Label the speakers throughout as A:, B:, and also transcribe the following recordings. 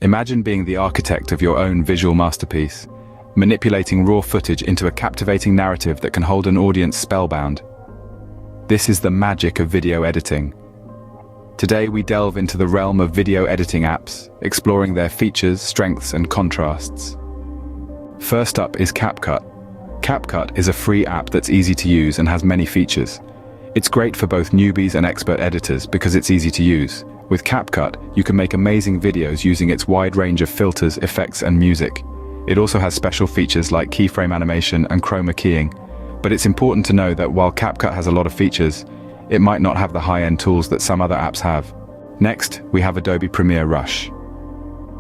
A: Imagine being the architect of your own visual masterpiece, manipulating raw footage into a captivating narrative that can hold an audience spellbound. This is the magic of video editing. Today we delve into the realm of video editing apps, exploring their features, strengths, and contrasts. First up is CapCut. CapCut is a free app that's easy to use and has many features. It's great for both newbies and expert editors because it's easy to use. With CapCut, you can make amazing videos using its wide range of filters, effects, and music. It also has special features like keyframe animation and chroma keying. But it's important to know that while CapCut has a lot of features, it might not have the high-end tools that some other apps have. Next, we have Adobe Premiere Rush.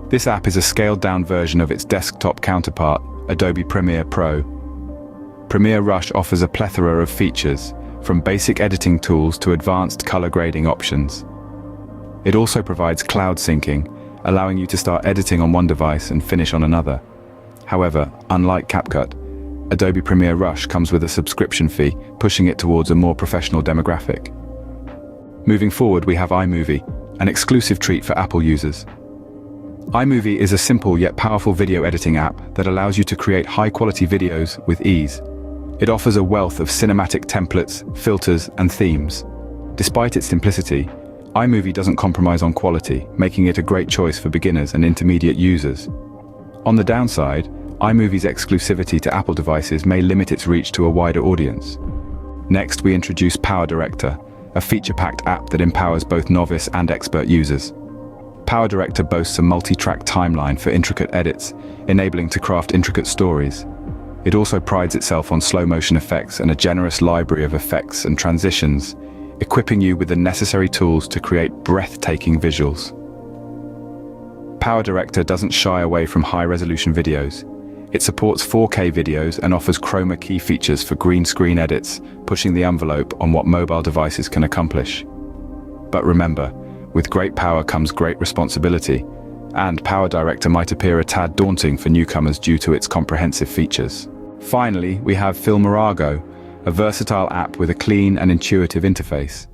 A: This app is a scaled-down version of its desktop counterpart, Adobe Premiere Pro. Premiere Rush offers a plethora of features, from basic editing tools to advanced color grading options. It also provides cloud syncing, allowing you to start editing on one device and finish on another. However, unlike CapCut, Adobe Premiere Rush comes with a subscription fee, pushing it towards a more professional demographic. Moving forward, we have iMovie, an exclusive treat for Apple users. iMovie is a simple yet powerful video editing app that allows you to create high-quality videos with ease. It offers a wealth of cinematic templates, filters, and themes. Despite its simplicity, iMovie doesn't compromise on quality, making it a great choice for beginners and intermediate users. On the downside, iMovie's exclusivity to Apple devices may limit its reach to a wider audience. Next, we introduce PowerDirector, a feature-packed app that empowers both novice and expert users. PowerDirector boasts a multi-track timeline for intricate edits, enabling to craft intricate stories. It also prides itself on slow-motion effects and a generous library of effects and transitions, equipping you with the necessary tools to create breathtaking visuals. PowerDirector doesn't shy away from high-resolution videos. It supports 4K videos and offers chroma key features for green screen edits, pushing the envelope on what mobile devices can accomplish. But remember, with great power comes great responsibility, and PowerDirector might appear a tad daunting for newcomers due to its comprehensive features. Finally, we have Filmarago, a versatile app with a clean and intuitive interface.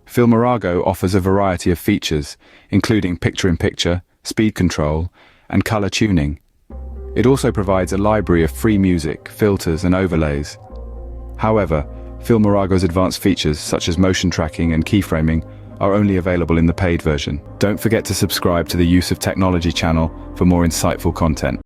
A: Filmarago offers a variety of features, including picture-in-picture, speed control, and color tuning. It also provides a library of free music, filters, and overlays. However, Filmarago's advanced features, such as motion tracking and keyframing, are only available in the paid version. Don't forget to subscribe to the Use of Technology channel for more insightful content.